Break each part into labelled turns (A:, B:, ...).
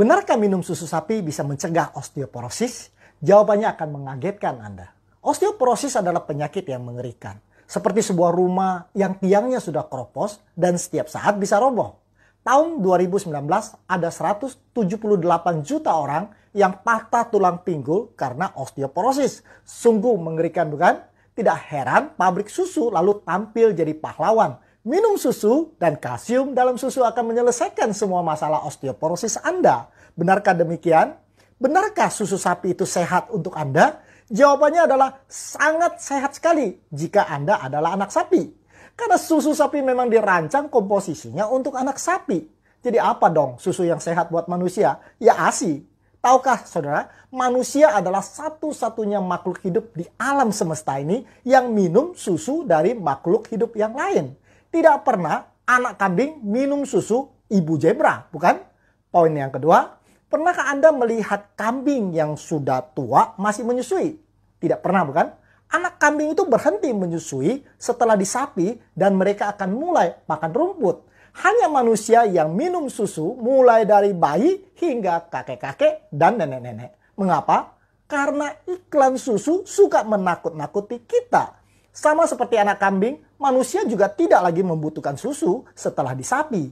A: Benarkah minum susu sapi bisa mencegah osteoporosis? Jawabannya akan mengagetkan Anda. Osteoporosis adalah penyakit yang mengerikan. Seperti sebuah rumah yang tiangnya sudah keropos dan setiap saat bisa roboh. Tahun 2019 ada 178 juta orang yang patah tulang pinggul karena osteoporosis. Sungguh mengerikan bukan? Tidak heran pabrik susu lalu tampil jadi pahlawan. Minum susu dan kalsium dalam susu akan menyelesaikan semua masalah osteoporosis Anda. Benarkah demikian? Benarkah susu sapi itu sehat untuk Anda? Jawabannya adalah sangat sehat sekali jika Anda adalah anak sapi. Karena susu sapi memang dirancang komposisinya untuk anak sapi. Jadi apa dong susu yang sehat buat manusia? Ya ASI. Tahukah saudara, manusia adalah satu-satunya makhluk hidup di alam semesta ini yang minum susu dari makhluk hidup yang lain. Tidak pernah anak kambing minum susu ibu zebra, bukan? Poin yang kedua, pernahkah Anda melihat kambing yang sudah tua masih menyusui? Tidak pernah, bukan? Anak kambing itu berhenti menyusui setelah disapi dan mereka akan mulai makan rumput. Hanya manusia yang minum susu mulai dari bayi hingga kakek-kakek dan nenek-nenek. Mengapa? Karena iklan susu suka menakut-nakuti kita. Sama seperti anak kambing, manusia juga tidak lagi membutuhkan susu setelah disapi.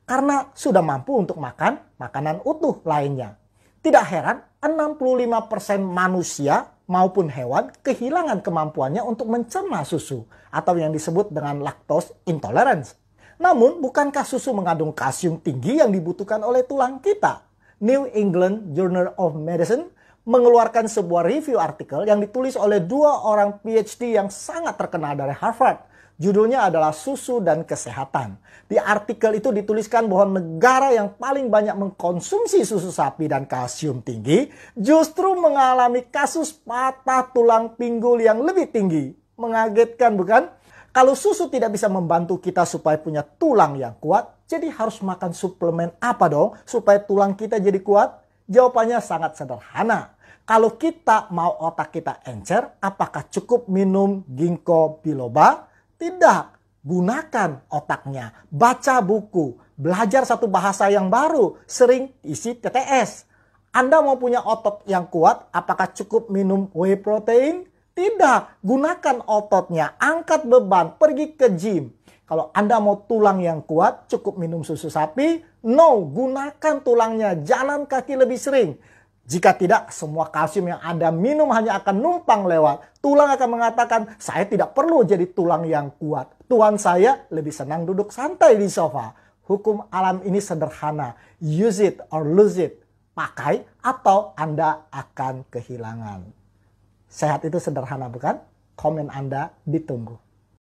A: Karena sudah mampu untuk makan makanan utuh lainnya. Tidak heran 65% manusia maupun hewan kehilangan kemampuannya untuk mencerna susu. Atau yang disebut dengan lactose intolerance. Namun bukankah susu mengandung kalsium tinggi yang dibutuhkan oleh tulang kita? New England Journal of Medicine mengeluarkan sebuah review artikel yang ditulis oleh dua orang PhD yang sangat terkenal dari Harvard. Judulnya adalah Susu dan Kesehatan. Di artikel itu dituliskan bahwa negara yang paling banyak mengkonsumsi susu sapi dan kalsium tinggi justru mengalami kasus patah tulang pinggul yang lebih tinggi. Mengagetkan bukan? Kalau susu tidak bisa membantu kita supaya punya tulang yang kuat, jadi harus makan suplemen apa dong supaya tulang kita jadi kuat? Jawabannya sangat sederhana. Kalau kita mau otak kita encer, apakah cukup minum ginkgo biloba? Tidak. Gunakan otaknya. Baca buku. Belajar satu bahasa yang baru. Sering isi TTS. Anda mau punya otot yang kuat, apakah cukup minum whey protein? Tidak. Gunakan ototnya. Angkat beban. Pergi ke gym. Kalau Anda mau tulang yang kuat, cukup minum susu sapi? No, gunakan tulangnya. Jalan kaki lebih sering. Jika tidak, semua kalsium yang Anda minum hanya akan numpang lewat. Tulang akan mengatakan, saya tidak perlu jadi tulang yang kuat. Tuan saya lebih senang duduk santai di sofa. Hukum alam ini sederhana. Use it or lose it. Pakai atau Anda akan kehilangan. Sehat itu sederhana bukan? Komen Anda ditunggu.